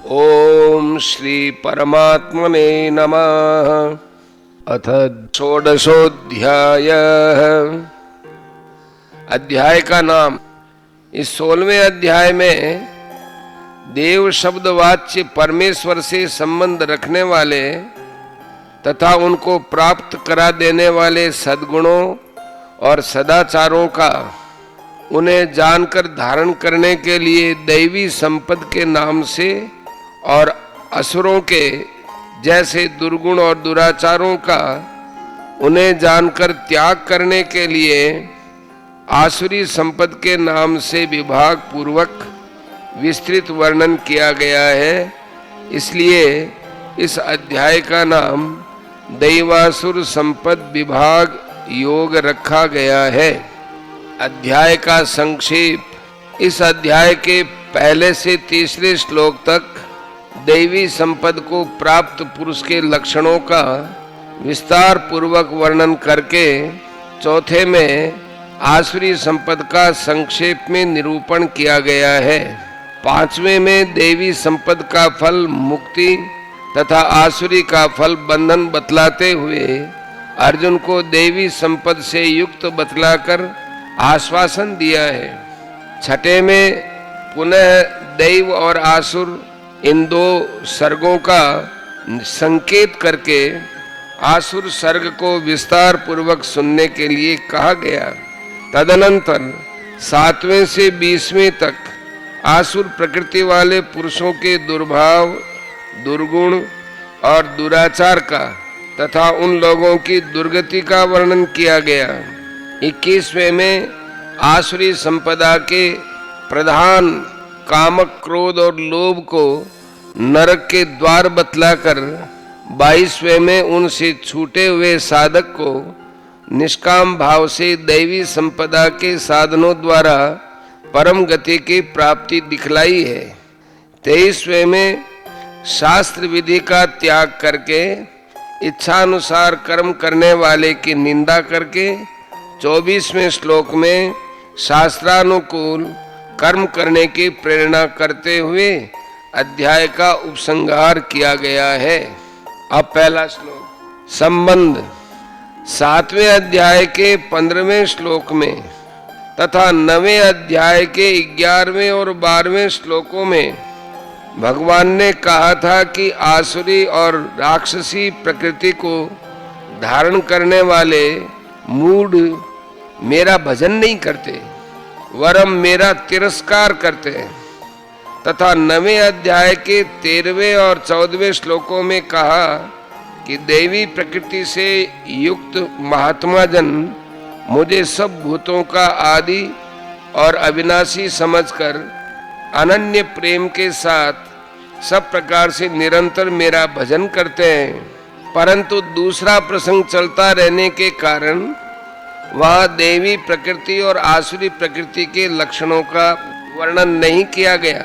ओम श्री परमात्मने नमः। अथ षोडशोऽध्याय। अध्याय का नाम। इस 16वें अध्याय में देव शब्द वाच्य परमेश्वर से संबंध रखने वाले तथा उनको प्राप्त करा देने वाले सद्गुणों और सदाचारों का उन्हें जानकर धारण करने के लिए दैवी संपद के नाम से और असुरों के जैसे दुर्गुण और दुराचारों का उन्हें जानकर त्याग करने के लिए आसुरी संपद के नाम से विभाग पूर्वक विस्तृत वर्णन किया गया है। इसलिए इस अध्याय का नाम दैवासुर संपद विभाग योग रखा गया है। अध्याय का संक्षेप। इस अध्याय के पहले से तीसरे श्लोक तक दैवी संपद को प्राप्त पुरुष के लक्षणों का विस्तार पूर्वक वर्णन करके चौथे में आसुरी संपद का संक्षेप में निरूपण किया गया है। पांचवें में देवी संपद का फल मुक्ति तथा आसुरी का फल बंधन बतलाते हुए अर्जुन को देवी संपद से युक्त बतलाकर आश्वासन दिया है। छठे में पुनः दैव और आसुर इन दो सर्गों का संकेत करके आसुर सर्ग को विस्तार पूर्वक सुनने के लिए कहा गया। तदनंतर 7वें से 20वें तक आसुर प्रकृति वाले पुरुषों के दुर्भाव, दुर्गुण और दुराचार का तथा उन लोगों की दुर्गति का वर्णन किया गया। 21वें में आसुरी संपदा के प्रधान कामक, क्रोध और लोभ को नरक के द्वार बतलाकर 22वें में उनसे छूटे हुए साधक को निष्काम भाव से दैवी संपदा के साधनों द्वारा परम गति की प्राप्ति दिखलाई है। 23वें में शास्त्र विधि का त्याग करके इच्छानुसार कर्म करने वाले की निंदा करके 24वें श्लोक में शास्त्रानुकूल कर्म करने की प्रेरणा करते हुए अध्याय का उपसंहार किया गया है। अब पहला श्लोक। संबंध। 7वें अध्याय के 15वें श्लोक में तथा 9वें अध्याय के 11वें और 12वें श्लोकों में भगवान ने कहा था कि आसुरी और राक्षसी प्रकृति को धारण करने वाले मूढ़ मेरा भजन नहीं करते, वरम मेरा तिरस्कार करते हैं। तथा 9वें अध्याय के 13वें और 14वें श्लोकों में कहा कि देवी प्रकृति से युक्त महात्मा जन मुझे सब भूतों का आदि और अविनाशी समझकर अनन्य प्रेम के साथ सब प्रकार से निरंतर मेरा भजन करते हैं। परंतु दूसरा प्रसंग चलता रहने के कारण वहाँ देवी प्रकृति और आसुरी प्रकृति के लक्षणों का वर्णन नहीं किया गया।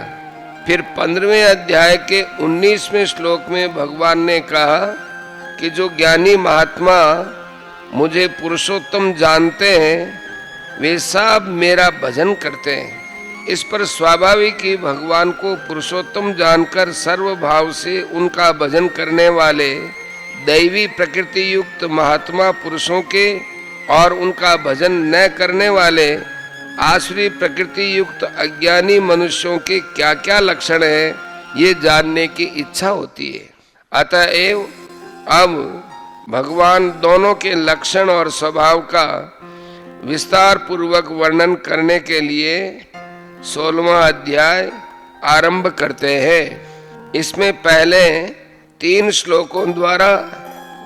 फिर 15वें अध्याय के 19वें श्लोक में भगवान ने कहा कि जो ज्ञानी महात्मा मुझे पुरुषोत्तम जानते हैं वे सब मेरा भजन करते हैं। इस पर स्वाभाविक ही भगवान को पुरुषोत्तम जानकर सर्वभाव से उनका भजन करने वाले दैवी प्रकृति युक्त महात्मा पुरुषों के और उनका भजन न करने वाले आसुरी प्रकृति युक्त अज्ञानी मनुष्यों के क्या क्या लक्षण हैं ये जानने की इच्छा होती है। अतएव अब भगवान दोनों के लक्षण और स्वभाव का विस्तार पूर्वक वर्णन करने के लिए 16वां अध्याय आरंभ करते हैं। इसमें पहले 3 श्लोकों द्वारा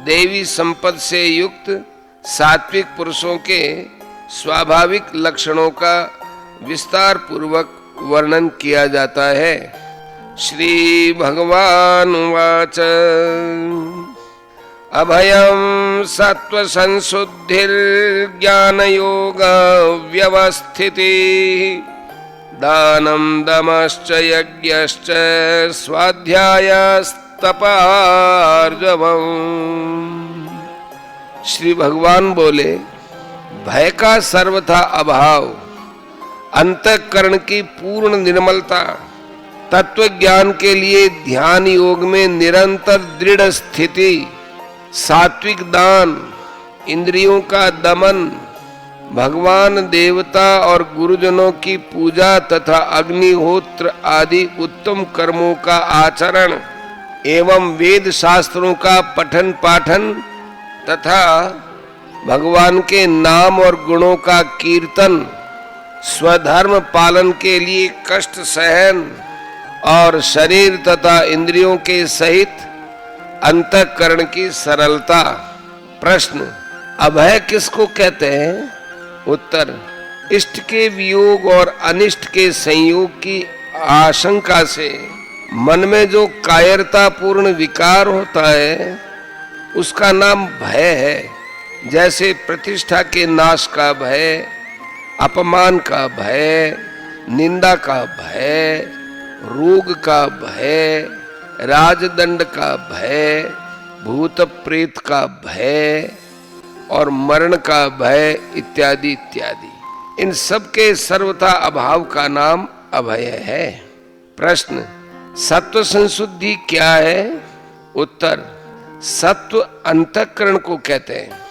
देवी संपद से युक्त सात्विक पुरुषों के स्वाभाविक लक्षणों का विस्तार पूर्वक वर्णन किया जाता है। श्री भगवान उवाच अभयं सत्व संशुद्धिर् ज्ञान योग व्यवस्थिति दानं दमश्च यज्ञश्च स्वाध्यायस्तपार्जवम्। श्री भगवान बोले, भय का सर्वथा अभाव, अंतःकरण की पूर्ण निर्मलता तत्व ज्ञान के लिए ध्यान योग में निरंतर दृढ़ स्थिति, सात्विक दान, इंद्रियों का दमन, भगवान, देवता और गुरुजनों की पूजा तथा अग्निहोत्र आदि उत्तम कर्मों का आचरण एवं वेद शास्त्रों का पठन पाठन तथा भगवान के नाम और गुणों का कीर्तन, स्वधर्म पालन के लिए कष्ट सहन और शरीर तथा इंद्रियों के सहित अंतःकरण की सरलता। प्रश्न, अभय किसको कहते हैं? उत्तर, इष्ट के वियोग और अनिष्ट के संयोग की आशंका से मन में जो कायरतापूर्ण विकार होता है उसका नाम भय है। जैसे प्रतिष्ठा के नाश का भय, अपमान का भय, निंदा का भय, रोग का भय, राजदंड का भय, भूत प्रेत का भय और मरण का भय इत्यादि इत्यादि। इन सब के सर्वथा अभाव का नाम अभय है। प्रश्न, सत्व संशुद्धि क्या है? उत्तर, सत्व अंतःकरण को कहते हैं।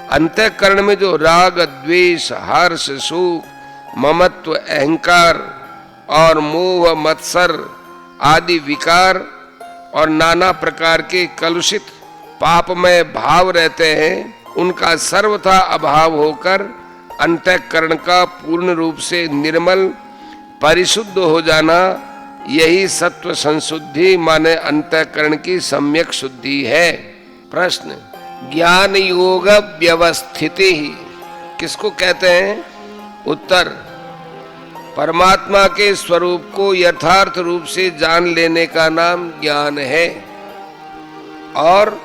अंतःकरण में जो राग, द्वेष, हर्ष, सुख, ममत्व, अहंकार और मोह, मत्सर आदि विकार और नाना प्रकार के कलुषित पापमय भाव रहते हैं, उनका सर्वथा अभाव होकर अंतःकरण का पूर्ण रूप से निर्मल परिशुद्ध हो जाना, यही सत्व संशुद्धि माने अंतःकरण की सम्यक शुद्धि है। प्रश्न, ज्ञान योग व्यवस्थिति किसको कहते हैं? उत्तर, परमात्मा के स्वरूप को यथार्थ रूप से जान लेने का नाम ज्ञान है और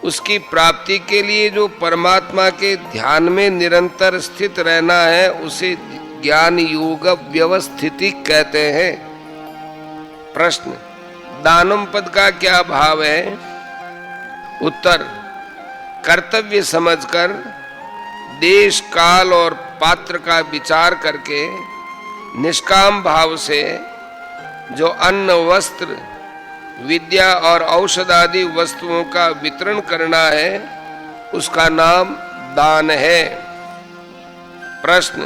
उसकी प्राप्ति के लिए जो परमात्मा के ध्यान में निरंतर स्थित रहना है उसे ज्ञान योग व्यवस्थिति कहते हैं। प्रश्न, दानम पद का क्या भाव है? उत्तर, कर्तव्य समझकर देश, काल और पात्र का विचार करके निष्काम भाव से जो अन्न, वस्त्र, विद्या और औषध आदि वस्तुओं का वितरण करना है उसका नाम दान है। प्रश्न,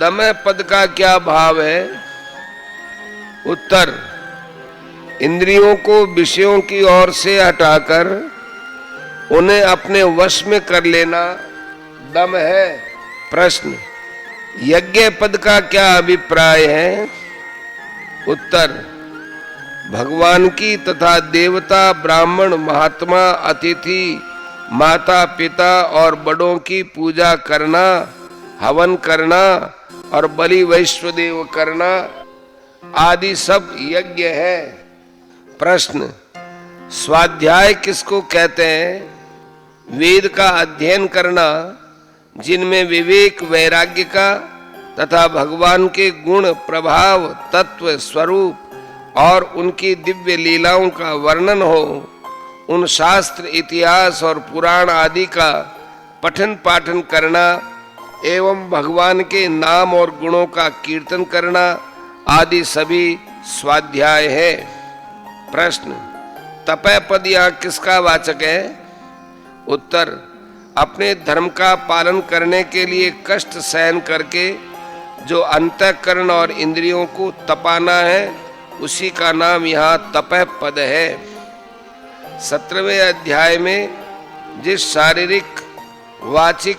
दमय पद का क्या भाव है? उत्तर, इंद्रियों को विषयों की ओर से हटाकर उन्हें अपने वश में कर लेना दम है। प्रश्न, यज्ञ पद का क्या अभिप्राय है? उत्तर, भगवान की तथा देवता, ब्राह्मण, महात्मा, अतिथि, माता पिता और बड़ों की पूजा करना, हवन करना और बलि वैश्वदेव करना आदि सब यज्ञ है। प्रश्न, स्वाध्याय किसको कहते हैं? वेद का अध्ययन करना, जिनमें विवेक, वैराग्य का तथा भगवान के गुण, प्रभाव, तत्व, स्वरूप और उनकी दिव्य लीलाओं का वर्णन हो, उन शास्त्र, इतिहास और पुराण आदि का पठन पाठन करना एवं भगवान के नाम और गुणों का कीर्तन करना आदि सभी स्वाध्याय है। प्रश्न, तपय पद यहाँ किसका वाचक है? उत्तर, अपने धर्म का पालन करने के लिए कष्ट सहन करके जो अंतःकरण और इंद्रियों को तपाना है उसी का नाम यहाँ तपय पद है। 17वें अध्याय में जिस शारीरिक, वाचिक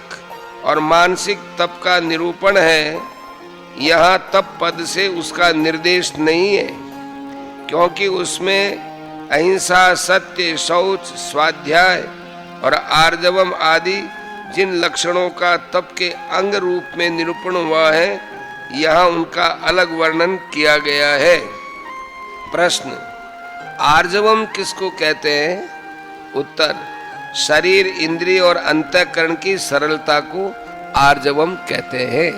और मानसिक तप का निरूपण है, यहाँ तप पद से उसका निर्देश नहीं है, क्योंकि उसमें अहिंसा, सत्य, शौच, स्वाध्याय और आर्जवम आदि जिन लक्षणों का तप के अंग रूप में निरूपण हुआ है, यहाँ उनका अलग वर्णन किया गया है। प्रश्न, आर्जवम किसको कहते हैं? उत्तर, शरीर, इंद्रिय और अंतःकरण की सरलता को आर्जवम कहते हैं।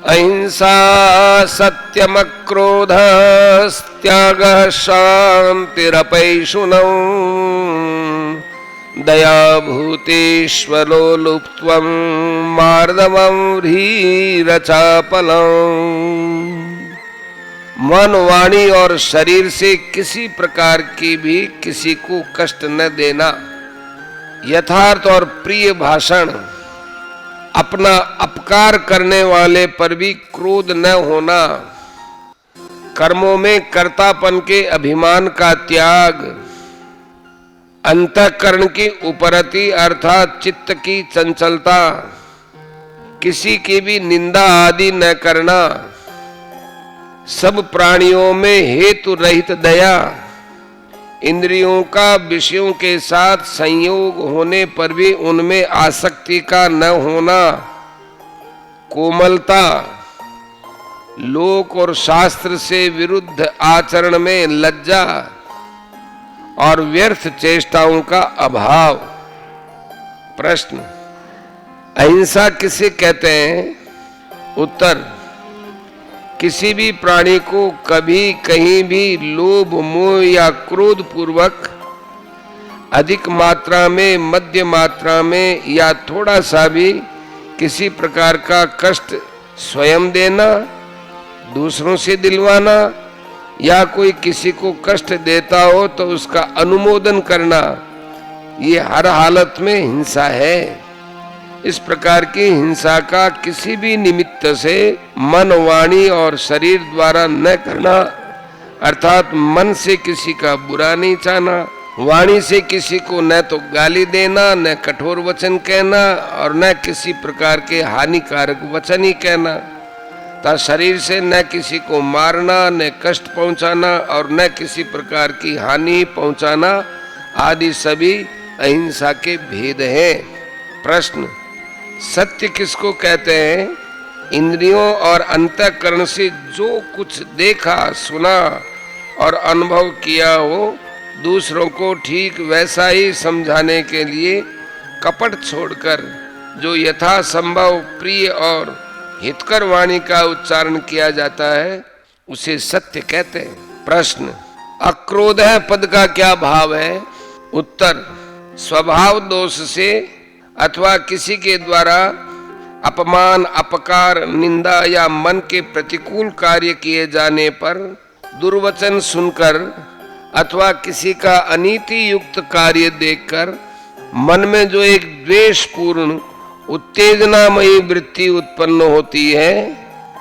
अहिंसा, सत्यम, क्रोध, त्याग, शांतिरपैशुनौ, दया, भूतेष्वलो लुप्त्वं, मार्दवं, ह्रीरचापलम्। मन, वाणी और शरीर से किसी प्रकार की भी किसी को कष्ट न देना, यथार्थ और प्रिय भाषण, अपना अपकार करने वाले पर भी क्रोध न होना, कर्मों में कर्तापन के अभिमान का त्याग, अंतःकरण की उपरति अर्थात चित्त की चंचलता, किसी की भी निंदा आदि न करना, सब प्राणियों में हेतु रहित दया, इंद्रियों का विषयों के साथ संयोग होने पर भी उनमें आसक्ति का न होना, कोमलता, लोक और शास्त्र से विरुद्ध आचरण में लज्जा और व्यर्थ चेष्टाओं का अभाव। प्रश्न, अहिंसा किसे कहते हैं? उत्तर, किसी भी प्राणी को कभी कहीं भी लोभ, मोह या क्रोध पूर्वक अधिक मात्रा में, मध्य मात्रा में या थोड़ा सा भी किसी प्रकार का कष्ट स्वयं देना, दूसरों से दिलवाना या कोई किसी को कष्ट देता हो तो उसका अनुमोदन करना, ये हर हालत में हिंसा है। इस प्रकार की हिंसा का किसी भी निमित्त से मन, वाणी और शरीर द्वारा न करना, अर्थात मन से किसी का बुरा नहीं चाहना, वाणी से किसी को न तो गाली देना, न कठोर वचन कहना और न किसी प्रकार के हानिकारक वचन ही कहना, तथा शरीर से न किसी को मारना, न कष्ट पहुंचाना और न किसी प्रकार की हानि पहुंचाना आदि सभी अहिंसा के भेद हैं। प्रश्न, सत्य किसको कहते हैं? इंद्रियों और अंतःकरण से जो कुछ देखा, सुना और अनुभव किया हो, दूसरों को ठीक वैसा ही समझाने के लिए कपट छोड़कर जो यथासंभव प्रिय और हितकर वाणी का उच्चारण किया जाता है, उसे सत्य कहते हैं। प्रश्न, अक्रोध है पद का क्या भाव है? उत्तर, स्वभाव दोष से अथवा किसी के द्वारा अपमान, अपकार, निंदा या मन के प्रतिकूल कार्य किए जाने पर दुर्वचन सुनकर अथवा किसी का अनीति युक्त कार्य देखकर मन में जो एक द्वेषपूर्ण उत्तेजनामयी वृत्ति उत्पन्न होती है,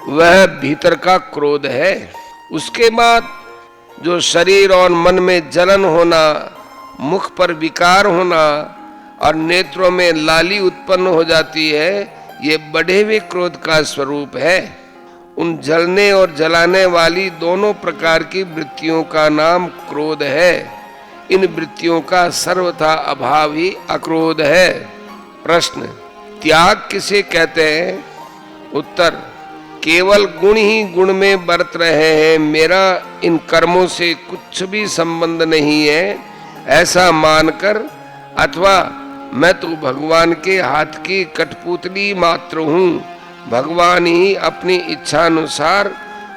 वह भीतर का क्रोध है। उसके बाद जो शरीर और मन में जलन होना, मुख पर विकार होना और नेत्रों में लाली उत्पन्न हो जाती है, ये बढ़े हुए क्रोध का स्वरूप है। उन जलने और जलाने वाली दोनों प्रकार की वृत्तियों का नाम क्रोध है। इन वृत्तियों का सर्वथा अभाव ही अक्रोध है। प्रश्न, त्याग किसे कहते हैं? उत्तर, केवल गुण ही गुण में बरत रहे हैं, मेरा इन कर्मों से कुछ भी संबंध नहीं है, ऐसा मानकर अथवा मैं तो भगवान के हाथ की कठपुतली मात्र हूँ, भगवान ही अपनी इच्छा अनुसार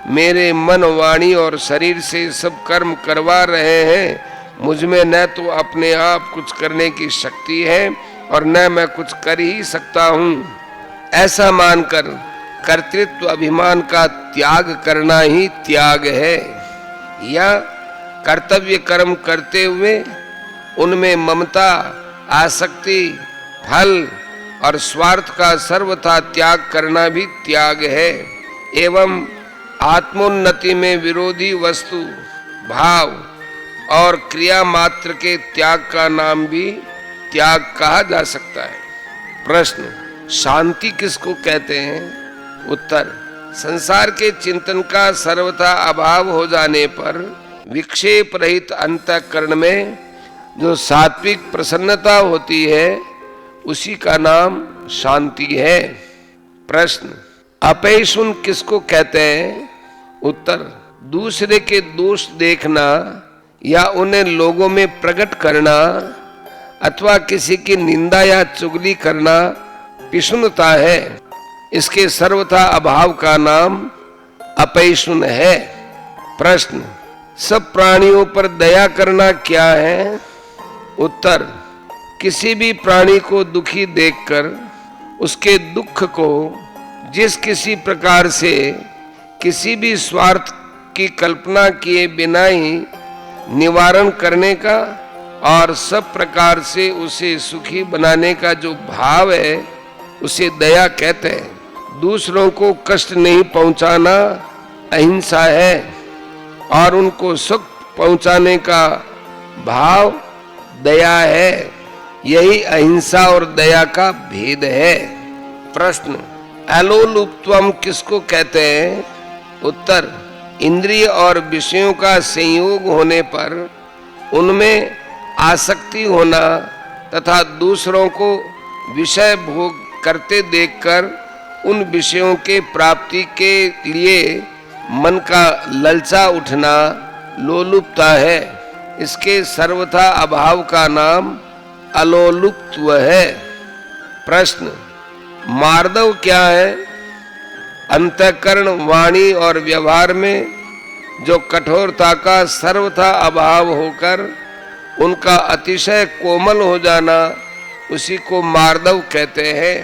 मेरे मन, वाणी और शरीर से सब कर्म करवा रहे हैं, मुझ में न तो अपने आप कुछ करने की शक्ति है और न मैं कुछ कर ही सकता हूँ, ऐसा मानकर कर्तृत्व अभिमान का त्याग करना ही त्याग है। या कर्तव्य कर्म करते हुए उनमें ममता, आसक्ति, फल और स्वार्थ का सर्वथा त्याग करना भी त्याग है। एवं आत्मोन्नति में विरोधी वस्तु, भाव और क्रिया मात्र के त्याग का नाम भी त्याग कहा जा सकता है। प्रश्न, शांति किसको कहते हैं? उत्तर, संसार के चिंतन का सर्वथा अभाव हो जाने पर विक्षेप रहित अंतःकरण में जो सात्विक प्रसन्नता होती है, उसी का नाम शांति है। प्रश्न, अपैशुन किसको कहते हैं? उत्तर, दूसरे के दोष देखना या उन्हें लोगों में प्रकट करना अथवा किसी की निंदा या चुगली करना पिशुनता है। इसके सर्वथा अभाव का नाम अपैशुन है। प्रश्न, सब प्राणियों पर दया करना क्या है? उत्तर, किसी भी प्राणी को दुखी देखकर उसके दुख को जिस किसी प्रकार से किसी भी स्वार्थ की कल्पना किए बिना ही निवारण करने का और सब प्रकार से उसे सुखी बनाने का जो भाव है उसे दया कहते हैं। दूसरों को कष्ट नहीं पहुंचाना अहिंसा है और उनको सुख पहुंचाने का भाव दया है। यही अहिंसा और दया का भेद है। प्रश्न, अलोलुप्त्वम किसको कहते हैं? उत्तर, इंद्रिय और विषयों का संयोग होने पर उनमें आसक्ति होना तथा दूसरों को विषय भोग करते देखकर उन विषयों के प्राप्ति के लिए मन का ललचा उठना लोलुपता है। इसके सर्वथा अभाव का नाम अलोलुप्त्व है। प्रश्न, मार्दव क्या है? अंतःकरण, वाणी और व्यवहार में जो कठोरता का सर्वथा अभाव होकर उनका अतिशय कोमल हो जाना, उसी को मार्दव कहते हैं।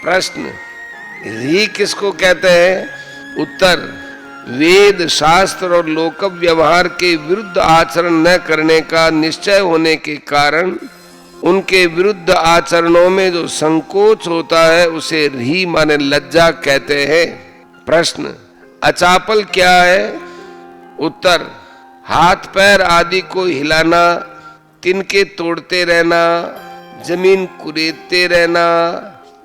प्रश्न, री किसको कहते हैं? उत्तर, वेद शास्त्र और लोक व्यवहार के विरुद्ध आचरण न करने का निश्चय होने के कारण उनके विरुद्ध आचरणों में जो संकोच होता है उसे री माने लज्जा कहते हैं। प्रश्न, अचापल क्या है? उत्तर, हाथ पैर आदि को हिलाना, तिनके तोड़ते रहना, जमीन कुरेदते रहना,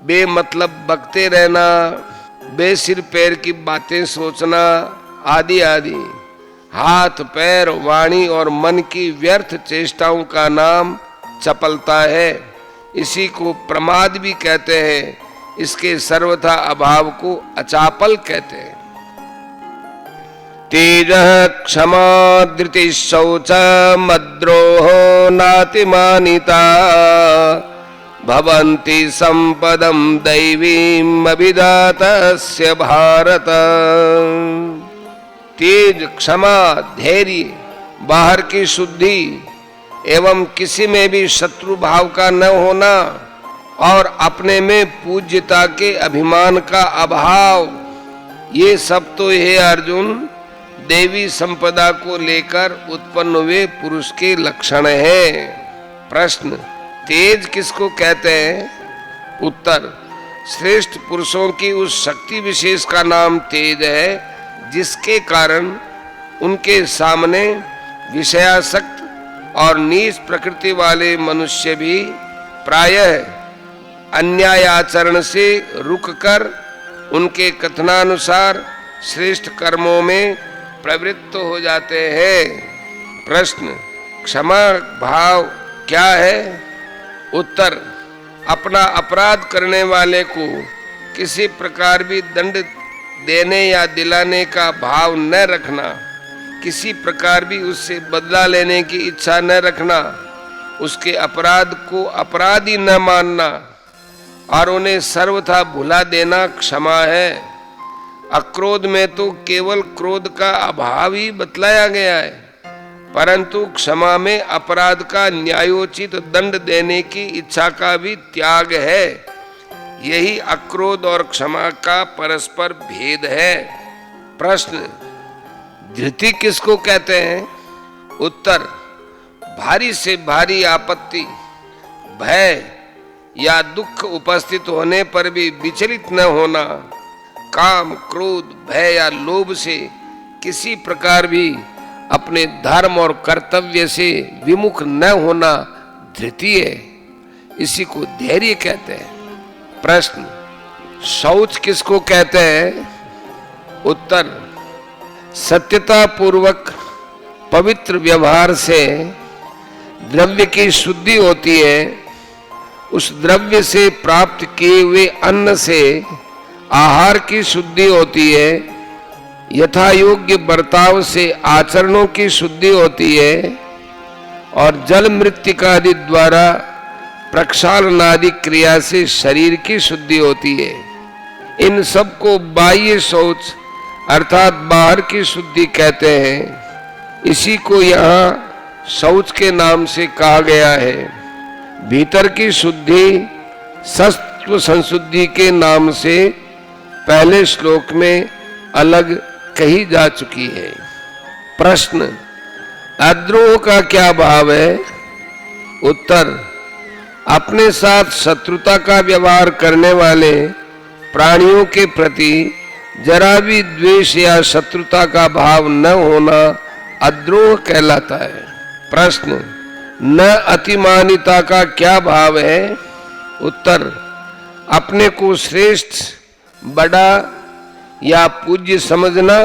बेमतलब बकते रहना, बेसिर पैर की बातें सोचना आदि आदि। हाथ पैर, वाणी और मन की व्यर्थ चेष्टाओं का नाम चपलता है। इसी को प्रमाद भी कहते हैं। इसके सर्वथा अभाव को अचापल कहते हैं। तेजः क्षमा धृति शौच मद्रोहो नातिमानिता भवन्ति संपदं दैवीम् अभिजातस्य भारत। तेज, क्षमा, धैर्य, बाहर की शुद्धि एवं किसी में भी शत्रु भाव का न होना और अपने में पूज्यता के अभिमान का अभाव, ये सब तो हे अर्जुन देवी संपदा को लेकर उत्पन्न हुए पुरुष के लक्षण हैं। प्रश्न, तेज किसको कहते हैं? उत्तर, श्रेष्ठ पुरुषों की उस शक्ति विशेष का नाम तेज है जिसके कारण उनके सामने विषयासक्त और नीच प्रकृति वाले मनुष्य भी प्रायः अन्याय आचरण से रुककर उनके कथनानुसार श्रेष्ठ कर्मों में प्रवृत्त हो जाते हैं। प्रश्न, क्षमा भाव क्या है? उत्तर, अपना अपराध करने वाले को किसी प्रकार भी दंड देने या दिलाने का भाव न रखना, किसी प्रकार भी उससे बदला लेने की इच्छा न रखना, उसके अपराध को अपराध ही न मानना और उन्हें सर्वथा भुला देना क्षमा है। अक्रोध में तो केवल क्रोध का अभाव ही बतलाया गया है, परंतु क्षमा में अपराध का न्यायोचित दंड देने की इच्छा का भी त्याग है। यही अक्रोध और क्षमा का परस्पर भेद है। प्रश्न, धृति किसको कहते हैं? उत्तर, भारी से भारी आपत्ति, भय या दुख उपस्थित होने पर भी विचलित न होना, काम, क्रोध, भय या लोभ से किसी प्रकार भी अपने धर्म और कर्तव्य से विमुख न होना धृति है। इसी को धैर्य कहते हैं। प्रश्न, शौच किसको कहते हैं? उत्तर, सत्यता पूर्वक पवित्र व्यवहार से द्रव्य की शुद्धि होती है। उस द्रव्य से प्राप्त किए हुए अन्न से आहार की शुद्धि होती है। यथा योग्य बर्ताव से आचरणों की शुद्धि होती है और जल मृत्तिका आदि द्वारा प्रक्षालनादि क्रिया से शरीर की शुद्धि होती है। इन सब को बाह्य शौच अर्थात बाहर की शुद्धि कहते हैं। इसी को यहाँ शौच के नाम से कहा गया है। भीतर की शुद्धि सत्व संशुद्धि के नाम से पहले श्लोक में अलग कही जा चुकी है। प्रश्न, अद्रोह का क्या भाव है? उत्तर, अपने साथ शत्रुता का व्यवहार करने वाले प्राणियों के प्रति जरा भी द्वेष या शत्रुता का भाव न होना अद्रोह कहलाता है। प्रश्न, न अतिमानिता का क्या भाव है? उत्तर, अपने को श्रेष्ठ, बड़ा या पूज्य समझना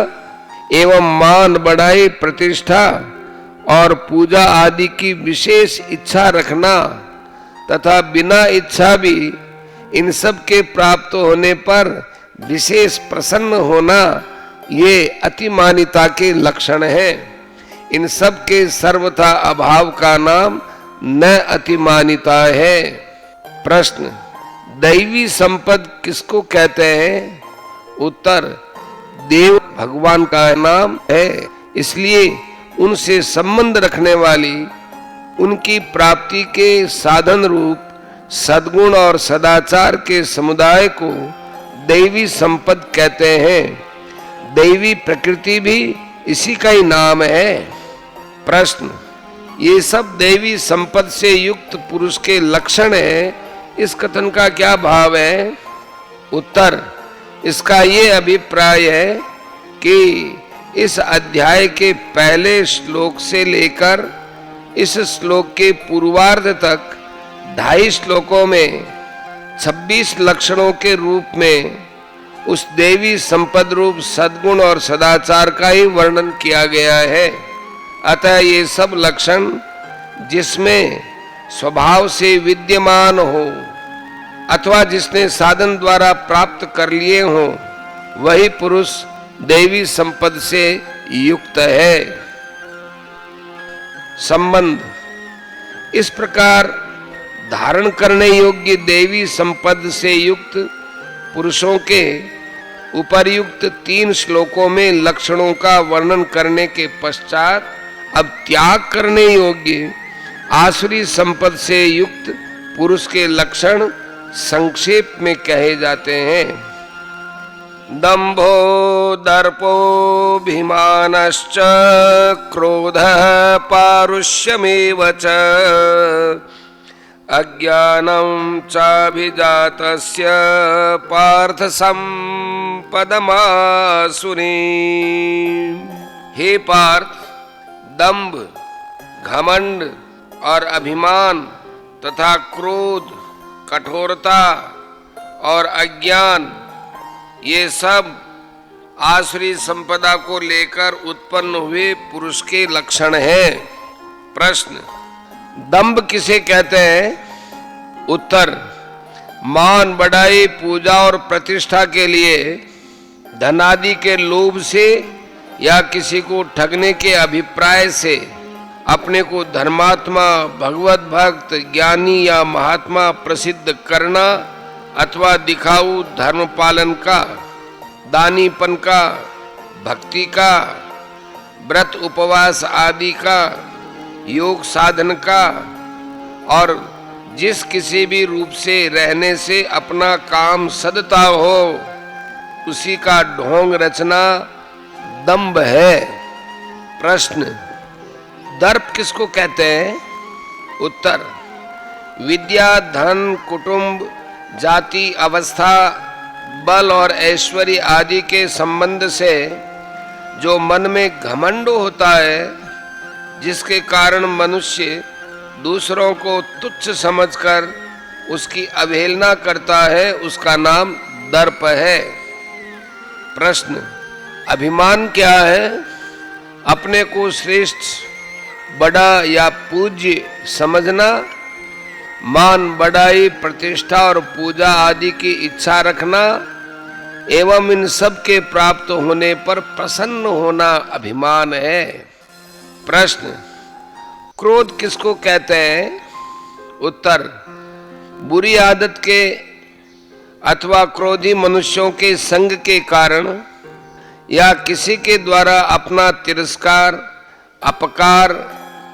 एवं मान, बड़ाई, प्रतिष्ठा और पूजा आदि की विशेष इच्छा रखना तथा बिना इच्छा भी इन सब के प्राप्त होने पर विशेष प्रसन्न होना, ये अतिमानिता के लक्षण हैं। इन सब के सर्वथा अभाव का नाम न अतिमानिता है। प्रश्न, दैवी संपद किसको कहते हैं? उत्तर, देव भगवान का नाम है, इसलिए उनसे संबंध रखने वाली, उनकी प्राप्ति के साधन रूप सद्गुण और सदाचार के समुदाय को दैवी संपद कहते हैं। दैवी प्रकृति भी इसी का ही नाम है। प्रश्न, ये सब दैवी संपद से युक्त पुरुष के लक्षण है, इस कथन का क्या भाव है? उत्तर, इसका ये अभिप्राय है कि इस अध्याय के पहले श्लोक से लेकर इस श्लोक के पूर्वार्ध तक 2.5 श्लोकों में 26 लक्षणों के रूप में उस देवी संपद रूप सद्गुण और सदाचार का ही वर्णन किया गया है। अतः ये सब लक्षण जिसमें स्वभाव से विद्यमान हो अथवा जिसने साधन द्वारा प्राप्त कर लिए हो, वही पुरुष देवी संपद से युक्त है। संबंध, इस प्रकार धारण करने योग्य देवी संपद से युक्त पुरुषों के उपर्युक्त 3 श्लोकों में लक्षणों का वर्णन करने के पश्चात अब त्याग करने योग्य आसुरी संपद से युक्त पुरुष के लक्षण संक्षेप में कहे जाते हैं। दंभो दर्पोऽभिमानश्च क्रोधः पारुष्यमेव च अज्ञानं चाभिजातस्य पार्थ संपदमासुरी। हे पार्थ, दंभ, घमंड और अभिमान तथा क्रोध, कठोरता और अज्ञान, ये सब आसुरी संपदा को लेकर उत्पन्न हुए पुरुष के लक्षण हैं। प्रश्न, दंभ किसे कहते हैं? उत्तर, मान, बड़ाई, पूजा और प्रतिष्ठा के लिए धनादि के लोभ से या किसी को ठगने के अभिप्राय से अपने को धर्मात्मा, भगवत भक्त, ज्ञानी या महात्मा प्रसिद्ध करना अथवा दिखाऊ धर्म पालन का, दानीपन का, भक्ति का, व्रत उपवास आदि का, योग साधन का और जिस किसी भी रूप से रहने से अपना काम सदता हो, उसी का ढोंग रचना दंभ है। प्रश्न, दर्प किसको कहते हैं? उत्तर, विद्या, धन, कुटुंब, जाति, अवस्था, बल और ऐश्वर्य आदि के संबंध से जो मन में घमंड होता है, जिसके कारण मनुष्य दूसरों को तुच्छ समझकर उसकी अवहेलना करता है, उसका नाम दर्प है। प्रश्न, अभिमान क्या है? अपने को श्रेष्ठ, बड़ा या पूज्य समझना, मान, बड़ाई, प्रतिष्ठा और पूजा आदि की इच्छा रखना एवं इन सब के प्राप्त होने पर प्रसन्न होना अभिमान है। प्रश्न, क्रोध किसको कहते हैं? उत्तर, बुरी आदत के अथवा क्रोधी मनुष्यों के संग के कारण या किसी के द्वारा अपना तिरस्कार, अपकार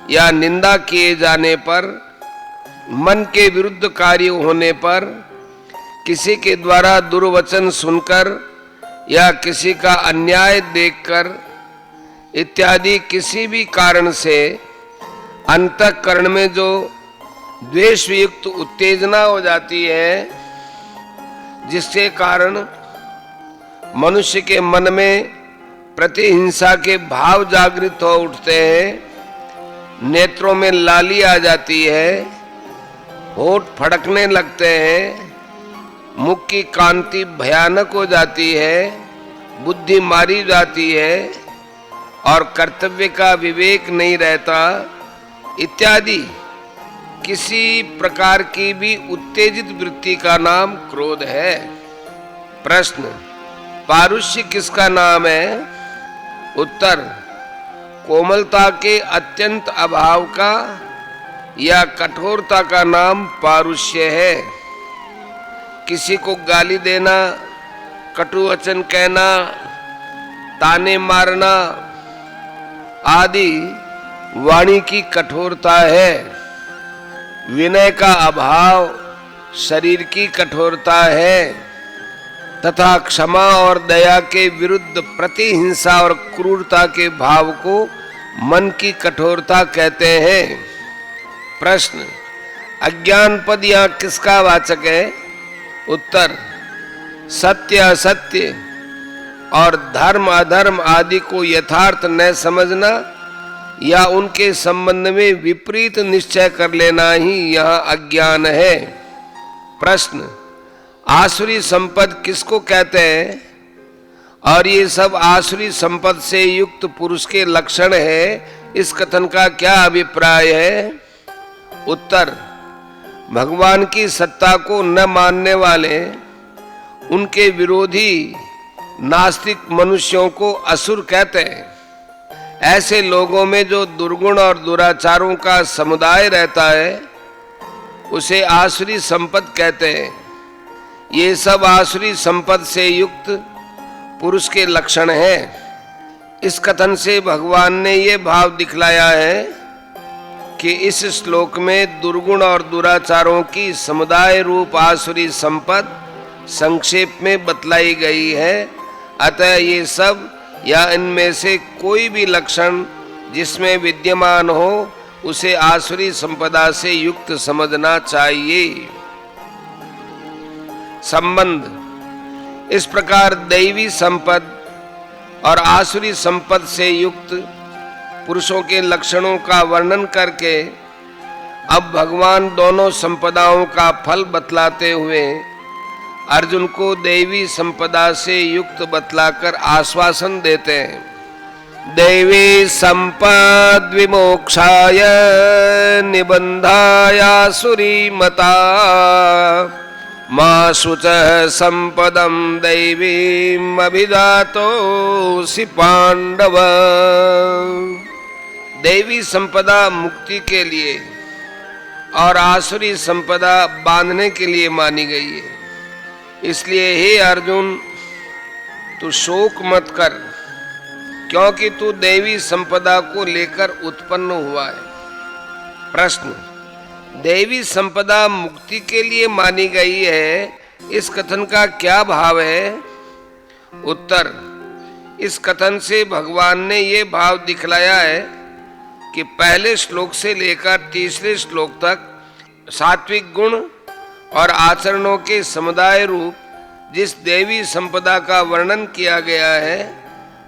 या निंदा किए जाने पर, मन के विरुद्ध कार्य होने पर, किसी के द्वारा दुर्वचन सुनकर या किसी का अन्याय देखकर इत्यादि किसी भी कारण से अंतःकरण में जो द्वेष युक्त उत्तेजना हो जाती है, जिसके कारण मनुष्य के मन में प्रतिहिंसा के भाव जागृत हो उठते हैं, नेत्रों में लाली आ जाती है, होठ फड़कने लगते हैं, मुख की कांति भयानक हो जाती है, बुद्धि मारी जाती है और कर्तव्य का विवेक नहीं रहता, इत्यादि किसी प्रकार की भी उत्तेजित वृत्ति का नाम क्रोध है। प्रश्न, पारुष्य किसका नाम है? उत्तर, कोमलता के अत्यंत अभाव का या कठोरता का नाम पारुष्य है। किसी को गाली देना, कटु वचन कहना, ताने मारना आदि वाणी की कठोरता है। विनय का अभाव शरीर की कठोरता है तथा क्षमा और दया के विरुद्ध प्रतिहिंसा और क्रूरता के भाव को मन की कठोरता कहते हैं। प्रश्न, अज्ञान पद यहाँ किसका वाचक है? उत्तर, सत्य असत्य और धर्म अधर्म आदि को यथार्थ न समझना या उनके संबंध में विपरीत निश्चय कर लेना ही यहाँ अज्ञान है। प्रश्न, आसुरी संपद किसको कहते हैं और ये सब आसुरी संपद से युक्त पुरुष के लक्षण है, इस कथन का क्या अभिप्राय है? उत्तर, भगवान की सत्ता को न मानने वाले, उनके विरोधी नास्तिक मनुष्यों को असुर कहते हैं। ऐसे लोगों में जो दुर्गुण और दुराचारों का समुदाय रहता है उसे आसुरी संपद कहते हैं। ये सब आसुरी संपद से युक्त पुरुष के लक्षण हैं। इस कथन से भगवान ने ये भाव दिखलाया है कि इस श्लोक में दुर्गुण और दुराचारों की समुदाय रूप आसुरी संपद संक्षेप में बतलाई गई है। अतः ये सब या इनमें से कोई भी लक्षण जिसमें विद्यमान हो उसे आसुरी संपदा से युक्त समझना चाहिए। संबंध, इस प्रकार दैवी संपद और आसुरी संपद से युक्त पुरुषों के लक्षणों का वर्णन करके अब भगवान दोनों संपदाओं का फल बतलाते हुए अर्जुन को दैवी संपदा से युक्त बतलाकर आश्वासन देते हैं। दैवी संपद विमोक्षाय निबंधाय आसुरी मता मा शुचः संपदम दैवीम अभिजातोऽसि पांडव। दैवी संपदा मुक्ति के लिए और आसुरी संपदा बांधने के लिए मानी गई है। इसलिए हे अर्जुन, तू शोक मत कर, क्योंकि तू दैवी संपदा को लेकर उत्पन्न हुआ है। प्रश्न, दैवी संपदा मुक्ति के लिए मानी गई है, इस कथन का क्या भाव है? उत्तर, इस कथन से भगवान ने ये भाव दिखलाया है कि पहले श्लोक से लेकर तीसरे श्लोक तक सात्विक गुण और आचरणों के समुदाय रूप जिस देवी संपदा का वर्णन किया गया है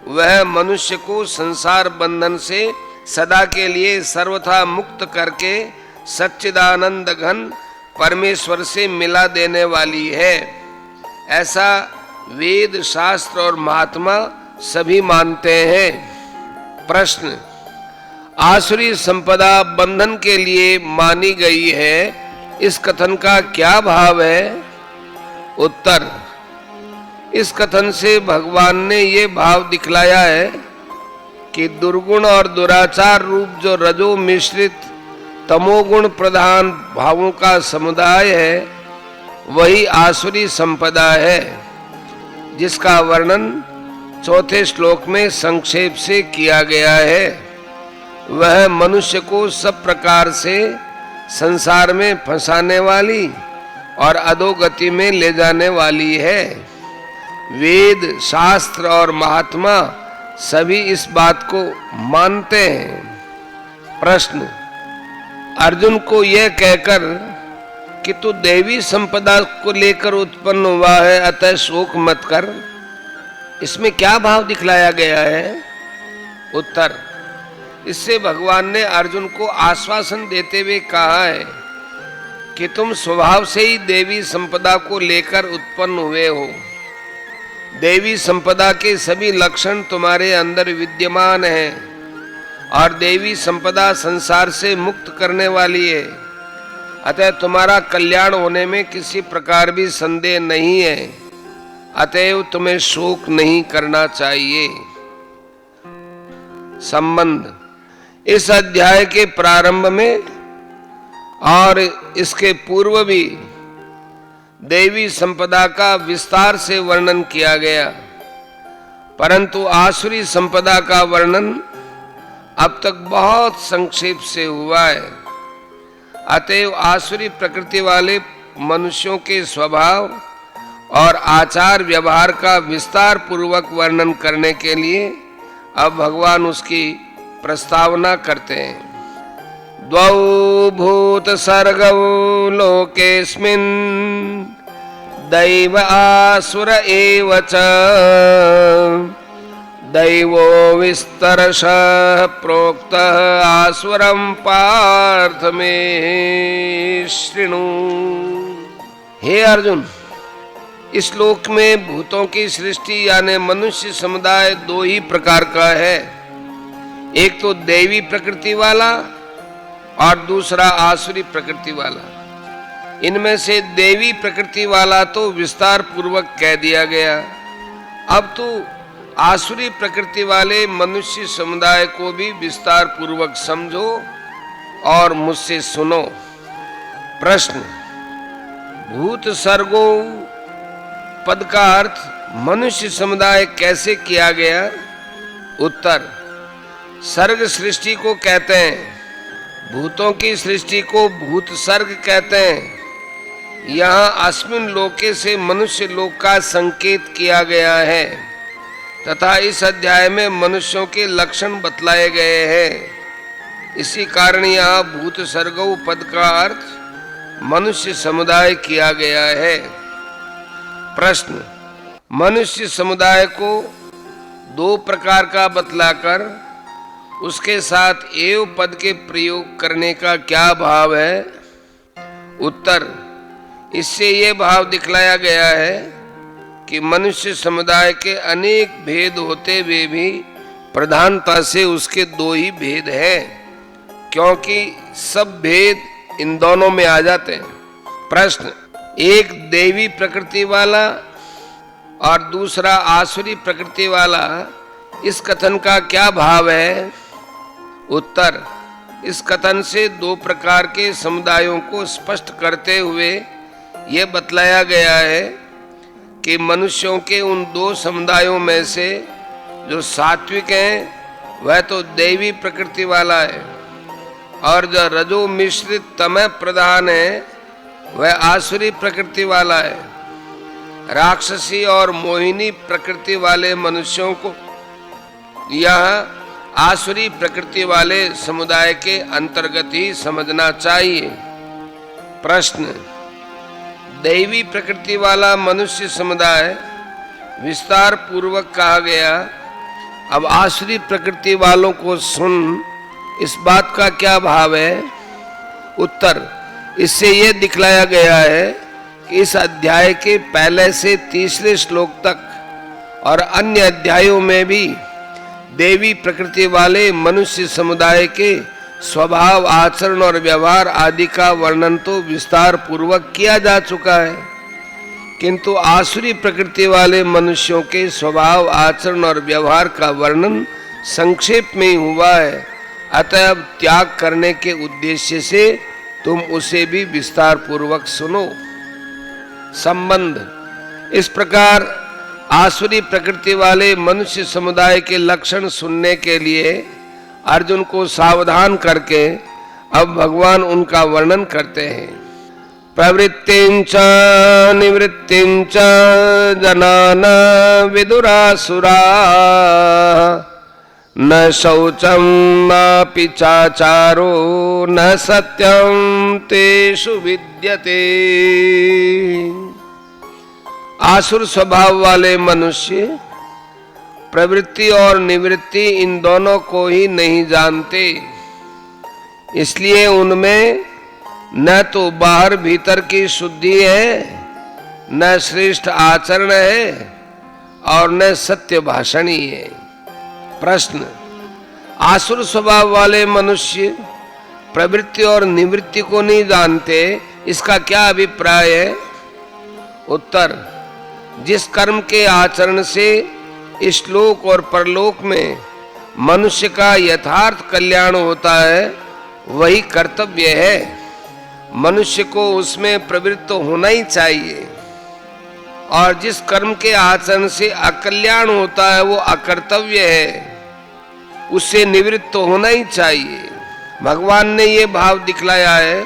वह मनुष्य को संसार बंधन से सदा के लिए सर्वथा मुक्त करके सच्चिदानंद घन परमेश्वर से मिला देने वाली है। ऐसा वेद शास्त्र और महात्मा सभी मानते हैं। प्रश्न, आसुरी संपदा बंधन के लिए मानी गई है, इस कथन का क्या भाव है? उत्तर, इस कथन से भगवान ने ये भाव दिखलाया है कि दुर्गुण और दुराचार रूप जो रजो मिश्रित तमोगुण प्रधान भावों का समुदाय है वही आसुरी संपदा है, जिसका वर्णन चौथे श्लोक में संक्षेप से किया गया है। वह मनुष्य को सब प्रकार से संसार में फंसाने वाली और अधोगति में ले जाने वाली है। वेद शास्त्र और महात्मा सभी इस बात को मानते हैं। प्रश्न, अर्जुन को यह कहकर कि तू देवी संपदा को लेकर उत्पन्न हुआ है अतः शोक मत कर, इसमें क्या भाव दिखलाया गया है? उत्तर, इससे भगवान ने अर्जुन को आश्वासन देते हुए कहा है कि तुम स्वभाव से ही देवी संपदा को लेकर उत्पन्न हुए हो। देवी संपदा के सभी लक्षण तुम्हारे अंदर विद्यमान हैं और देवी संपदा संसार से मुक्त करने वाली है, अतः तुम्हारा कल्याण होने में किसी प्रकार भी संदेह नहीं है। अतएव तुम्हें शोक नहीं करना चाहिए। संबंध, इस अध्याय के प्रारंभ में और इसके पूर्व भी देवी संपदा का विस्तार से वर्णन किया गया, परंतु आसुरी संपदा का वर्णन अब तक बहुत संक्षेप से हुआ है। अतएव आसुरी प्रकृति वाले मनुष्यों के स्वभाव और आचार व्यवहार का विस्तार पूर्वक वर्णन करने के लिए अब भगवान उसकी प्रस्तावना करते हैं। द्वौ भूत सर्गौ लोकेस्मिन् दैव आसुर एव च दैवो विस्तरशः प्रोक्तः आसुरं पार्थ मे शृणु। हे अर्जुन, इस लोक में भूतों की सृष्टि यानी मनुष्य समुदाय दो ही प्रकार का है, एक तो देवी प्रकृति वाला और दूसरा आसुरी प्रकृति वाला। इनमें से देवी प्रकृति वाला तो विस्तार पूर्वक कह दिया गया, अब तो आसुरी प्रकृति वाले मनुष्य समुदाय को भी विस्तार पूर्वक समझो और मुझसे सुनो। प्रश्न, भूत सर्गो पद का अर्थ मनुष्य समुदाय कैसे किया गया? उत्तर, सर्ग सृष्टि को कहते हैं, भूतों की सृष्टि को भूत सर्ग कहते हैं। यहाँ अस्मिन लोके से मनुष्य लोक का संकेत किया गया है तथा इस अध्याय में मनुष्यों के लक्षण बतलाए गए हैं। इसी कारण यहाँ भूत सर्गौ पद का अर्थ मनुष्य समुदाय किया गया है। प्रश्न, मनुष्य समुदाय को दो प्रकार का बतलाकर उसके साथ एव पद के प्रयोग करने का क्या भाव है? उत्तर, इससे ये भाव दिखलाया गया है कि मनुष्य समुदाय के अनेक भेद होते हुए भी प्रधानता से उसके दो ही भेद हैं, क्योंकि सब भेद इन दोनों में आ जाते हैं। प्रश्न, एक देवी प्रकृति वाला और दूसरा आसुरी प्रकृति वाला, इस कथन का क्या भाव है? उत्तर, इस कथन से दो प्रकार के समुदायों को स्पष्ट करते हुए यह बतलाया गया है कि मनुष्यों के उन दो समुदायों में से जो सात्विक हैं वह तो देवी प्रकृति वाला है और जो रजो मिश्रित तमः प्रधान है वह आसुरी प्रकृति वाला है। राक्षसी और मोहिनी प्रकृति वाले मनुष्यों को यह आसुरी प्रकृति वाले समुदाय के अंतर्गत ही समझना चाहिए। प्रश्न, दैवी प्रकृति वाला मनुष्य समुदाय विस्तार पूर्वक कहा गया, अब आसुरी प्रकृति वालों को सुन, इस बात का क्या भाव है? उत्तर, इससे यह दिखलाया गया है कि इस अध्याय के पहले से तीसरे श्लोक तक और अन्य अध्यायों में भी देवी प्रकृति वाले मनुष्य समुदाय के स्वभाव, आचरण और व्यवहार आदि का वर्णन तो विस्तार पूर्वक किया जा चुका है, किंतु आसुरी प्रकृति वाले मनुष्यों के स्वभाव, आचरण और व्यवहार का वर्णन संक्षेप में ही हुआ है। अतः अब त्याग करने के उद्देश्य से तुम उसे भी विस्तार पूर्वक सुनो। संबंध, इस प्रकार आसुरी प्रकृति वाले मनुष्य समुदाय के लक्षण सुनने के लिए अर्जुन को सावधान करके अब भगवान उनका वर्णन करते हैं। प्रवृत्तिंच निवृत्तिंच जनान विदुरासुरा न शौचम नापि चाचारो न सत्यम तेषु विद्यते। आसुर स्वभाव वाले मनुष्य प्रवृत्ति और निवृत्ति इन दोनों को ही नहीं जानते, इसलिए उनमें न तो बाहर भीतर की शुद्धि है, न श्रेष्ठ आचरण है और न सत्य भाषण ही है। प्रश्न, आसुर स्वभाव वाले मनुष्य प्रवृत्ति और निवृत्ति को नहीं जानते, इसका क्या अभिप्राय है? उत्तर, जिस कर्म के आचरण से इस लोक और परलोक में मनुष्य का यथार्थ कल्याण होता है वही कर्तव्य है। मनुष्य को उसमें प्रवृत्त होना ही चाहिए, और जिस कर्म के आचरण से अकल्याण होता है वो अकर्तव्य है, उससे निवृत्त होना ही चाहिए। भगवान ने ये भाव दिखलाया है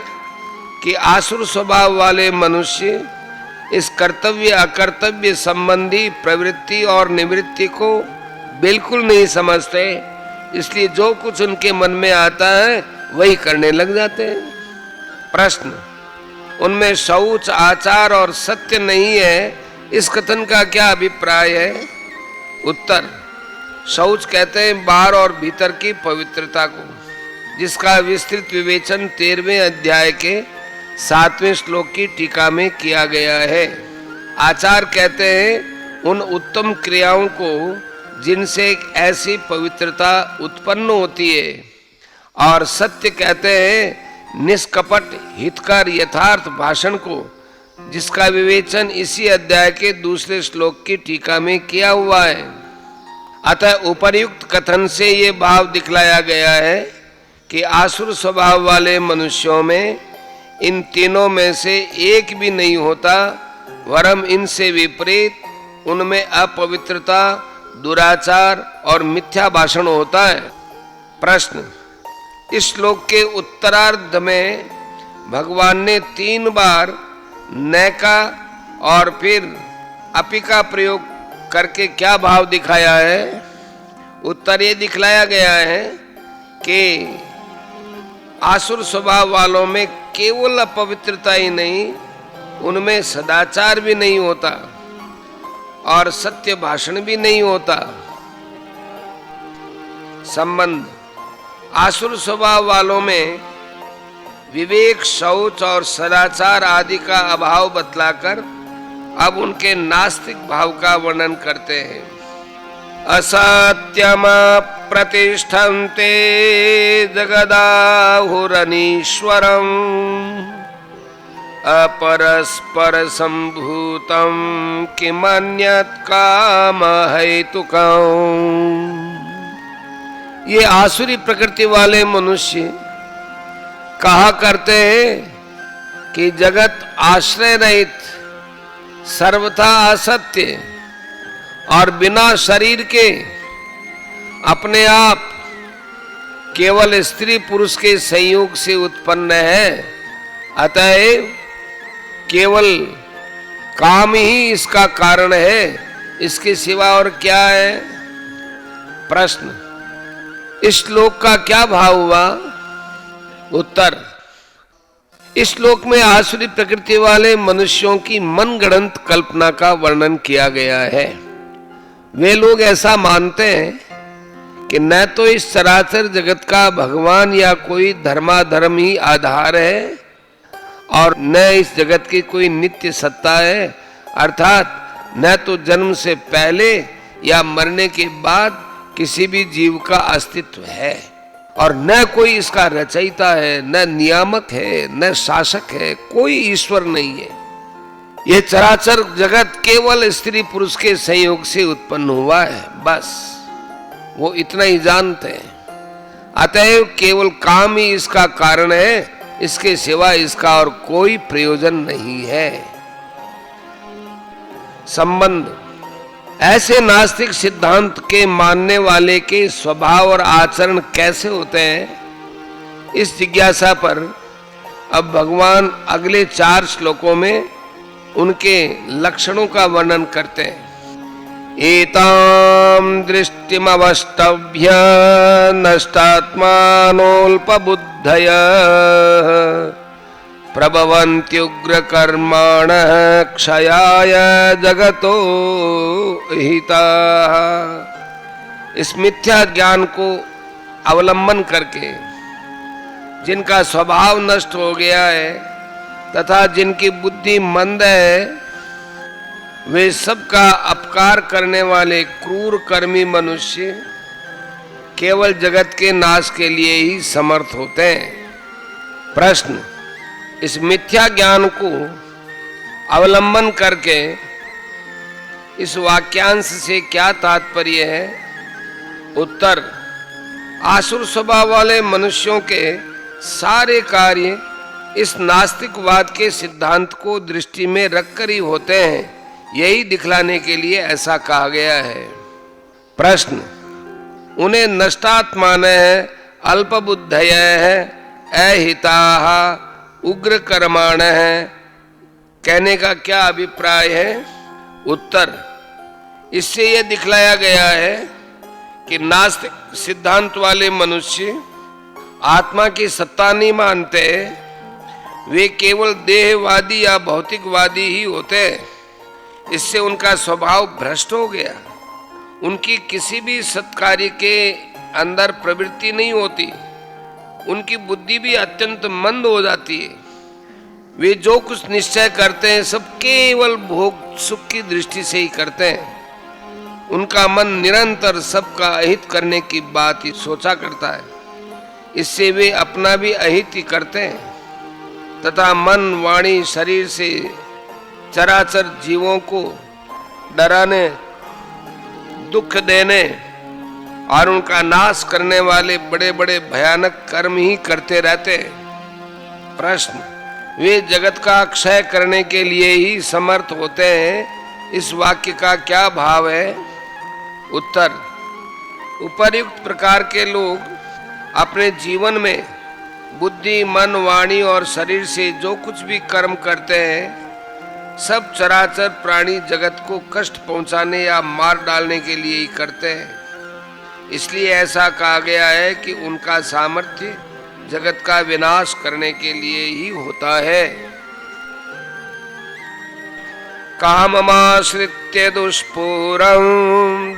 कि आसुर स्वभाव वाले मनुष्य इस कर्तव्य अकर्तव्य संबंधी प्रवृत्ति और निवृत्ति को बिल्कुल नहीं समझते, इसलिए जो कुछ उनके मन में आता है वही करने लग जाते हैं। प्रश्न, उनमें शौच आचार और सत्य नहीं है, इस कथन का क्या अभिप्राय है? उत्तर, शौच कहते हैं बाहर और भीतर की पवित्रता को, जिसका विस्तृत विवेचन 13वें अध्याय के 7वें श्लोक की टीका में किया गया है। आचार कहते हैं उन उत्तम क्रियाओं को जिनसे एक ऐसी पवित्रता उत्पन्न होती है, और सत्य कहते हैं निष्कपट हितकर यथार्थ भाषण को, जिसका विवेचन इसी अध्याय के 2 श्लोक की टीका में किया हुआ है। अतः उपर्युक्त कथन से ये भाव दिखलाया गया है कि आसुर स्वभाव वाले मनुष्यों में इन तीनों में से एक भी नहीं होता, वरम इनसे विपरीत उनमें अपवित्रता, दुराचार और मिथ्या भाषण होता है। प्रश्न, इस श्लोक के उत्तरार्ध में भगवान ने 3 बार न का और फिर अपि का प्रयोग करके क्या भाव दिखाया है? उत्तर ये दिखलाया गया है कि आसुर स्वभाव वालों में केवल अपवित्रता ही नहीं, उनमें सदाचार भी नहीं होता और सत्य भाषण भी नहीं होता। संबंध, आसुर स्वभाव वालों में विवेक, शौच और सदाचार आदि का अभाव बतलाकर अब उनके नास्तिक भाव का वर्णन करते हैं। असत्यम प्रतिष्ठन्ते जगदाहुरनीश्वरम् अपरस्पर संभूतं किमन्यत् काम हेतुकम्। ये आसुरी प्रकृति वाले मनुष्य कहा करते हैं कि जगत आश्रय रहित, सर्वथा असत्य और बिना शरीर के अपने आप केवल स्त्री पुरुष के संयोग से उत्पन्न है, अतएव केवल काम ही इसका कारण है, इसके सिवा और क्या है? प्रश्न, इस श्लोक का क्या भाव हुआ? उत्तर, इस श्लोक में आसुरी प्रकृति वाले मनुष्यों की मनगढ़ंत कल्पना का वर्णन किया गया है। वे लोग ऐसा मानते हैं कि न तो इस चराचर जगत का भगवान या कोई धर्माधर्म ही आधार है और न इस जगत की कोई नित्य सत्ता है, अर्थात न तो जन्म से पहले या मरने के बाद किसी भी जीव का अस्तित्व है, और न कोई इसका रचयिता है, न नियामक है, न शासक है, कोई ईश्वर नहीं है। ये चराचर जगत केवल स्त्री पुरुष के संयोग से उत्पन्न हुआ है, बस वो इतना ही जानते हैं। अतएव केवल काम ही इसका कारण है, इसके सिवा इसका और कोई प्रयोजन नहीं है। संबंध, ऐसे नास्तिक सिद्धांत के मानने वाले के स्वभाव और आचरण कैसे होते हैं, इस जिज्ञासा पर अब भगवान अगले 4 श्लोकों में उनके लक्षणों का वर्णन करते हैं। एतां दृष्टिमवष्टभ्य नष्टात्मानोऽल्पबुद्धयः प्रभवन्त्युग्रकर्माणः क्षयाय जगतो हिताः। इस मिथ्या ज्ञान को अवलंबन करके जिनका स्वभाव नष्ट हो गया है तथा जिनकी बुद्धि मंद है, वे सबका अपकार करने वाले क्रूर कर्मी मनुष्य केवल जगत के नाश के लिए ही समर्थ होते हैं। प्रश्न, इस मिथ्या ज्ञान को अवलंबन करके इस वाक्यांश से क्या तात्पर्य है? उत्तर, आसुर स्वभाव वाले मनुष्यों के सारे कार्य इस नास्तिकवाद के सिद्धांत को दृष्टि में रखकर ही होते हैं, यही दिखलाने के लिए ऐसा कहा गया है। प्रश्न, उन्हें नष्टात्मानः अल्पबुद्धयः अहिताः उग्र कर्माणः कहने का क्या अभिप्राय है? उत्तर, इससे यह दिखलाया गया है कि नास्तिक सिद्धांत वाले मनुष्य आत्मा की सत्ता नहीं मानते, वे केवल देहवादी या भौतिकवादी ही होते हैं। इससे उनका स्वभाव भ्रष्ट हो गया, उनकी किसी भी सत्कार्य के अंदर प्रवृत्ति नहीं होती, उनकी बुद्धि भी अत्यंत मंद हो जाती है। वे जो कुछ निश्चय करते हैं सब केवल भोग सुख की दृष्टि से ही करते हैं। उनका मन निरंतर सबका अहित करने की बात ही सोचा करता है। इससे वे अपना भी अहित ही करते हैं तथा मन वाणी शरीर से चराचर जीवों को डराने, दुख देने और उनका नाश करने वाले बड़े बड़े भयानक कर्म ही करते रहते हैं। प्रश्न, वे जगत का क्षय करने के लिए ही समर्थ होते हैं, इस वाक्य का क्या भाव है? उत्तर, उपर्युक्त प्रकार के लोग अपने जीवन में बुद्धि, मन, वाणी और शरीर से जो कुछ भी कर्म करते हैं सब चराचर प्राणी जगत को कष्ट पहुंचाने या मार डालने के लिए ही करते हैं। इसलिए ऐसा कहा गया है कि उनका सामर्थ्य जगत का विनाश करने के लिए ही होता है। काममाश्रित्य दुष्पूरं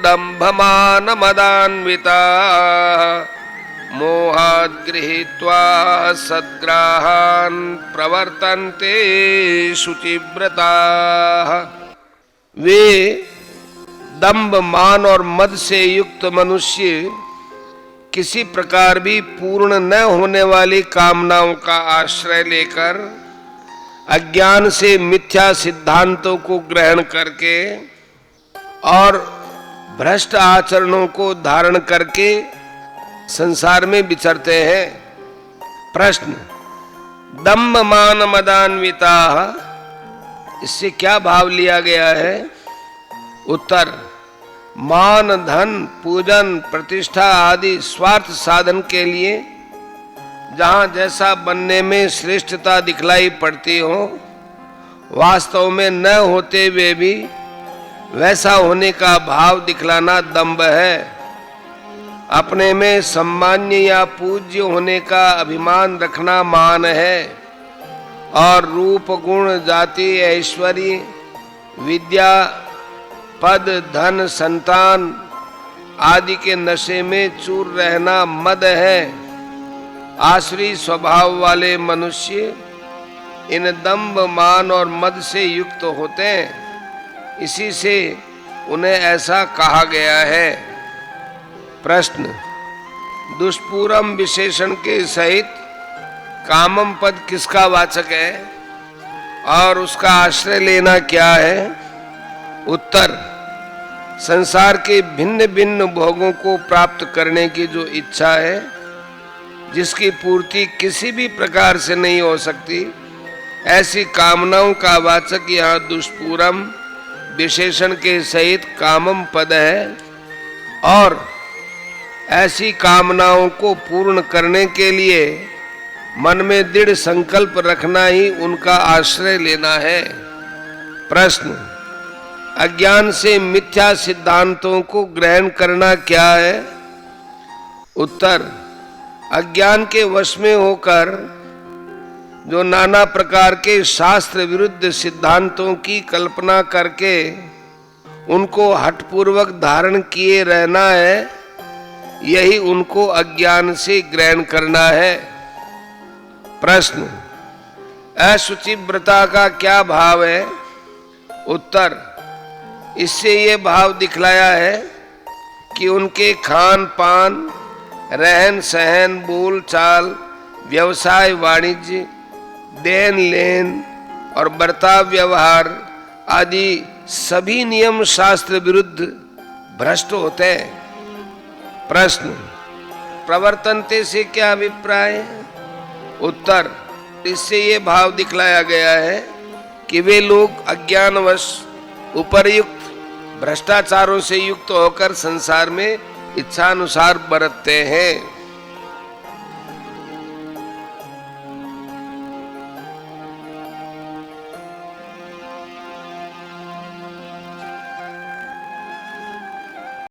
दम्भमानमदान्विताः मोहात् गृहीत्वा सद्ग्राहान् प्रवर्तन्ते शुचिव्रताः। वे दंभ, मान और मद से युक्त मनुष्य किसी प्रकार भी पूर्ण न होने वाली कामनाओं का आश्रय लेकर अज्ञान से मिथ्या सिद्धांतों को ग्रहण करके और भ्रष्ट आचरणों को धारण करके संसार में विचरते हैं। प्रश्न, दम्भ मान मदान्विता, इससे क्या भाव लिया गया है? उत्तर, मान, धन, पूजन, प्रतिष्ठा आदि स्वार्थ साधन के लिए जहां जैसा बनने में श्रेष्ठता दिखलाई पड़ती हो, वास्तव में न होते हुए भी वैसा होने का भाव दिखलाना दंभ है। अपने में सम्मान्य या पूज्य होने का अभिमान रखना मान है और रूप, गुण, जाति, ऐश्वर्य, विद्या, पद, धन, संतान आदि के नशे में चूर रहना मद है। आसुरी स्वभाव वाले मनुष्य इन दंभ, मान और मद से युक्त होते हैं, इसी से उन्हें ऐसा कहा गया है। प्रश्न, दुष्पूरम विशेषण के सहित कामम पद किसका वाचक है और उसका आश्रय लेना क्या है? उत्तर, संसार के भिन्न भिन्न भोगों को प्राप्त करने की जो इच्छा है, जिसकी पूर्ति किसी भी प्रकार से नहीं हो सकती, ऐसी कामनाओं का वाचक यहाँ दुष्पूरम विशेषण के सहित कामम पद है और ऐसी कामनाओं को पूर्ण करने के लिए मन में दृढ़ संकल्प रखना ही उनका आश्रय लेना है। प्रश्न, अज्ञान से मिथ्या सिद्धांतों को ग्रहण करना क्या है? उत्तर, अज्ञान के वश में होकर जो नाना प्रकार के शास्त्र विरुद्ध सिद्धांतों की कल्पना करके उनको हठपूर्वक धारण किए रहना है, यही उनको अज्ञान से ग्रहण करना है। प्रश्न, अशुचिव्रता का क्या भाव है? उत्तर, इससे ये भाव दिखलाया है कि उनके खान पान, रहन सहन, बोल चाल, व्यवसाय वाणिज्य, देन लेन और बर्ताव व्यवहार आदि सभी नियम शास्त्र विरुद्ध भ्रष्ट होते हैं। प्रश्न, प्रवर्तन्ते से क्या अभिप्राय है? उत्तर, इससे ये भाव दिखलाया गया है कि वे लोग अज्ञानवश उपर्युक्त भ्रष्टाचारों से युक्त होकर संसार में इच्छानुसार बरतते हैं।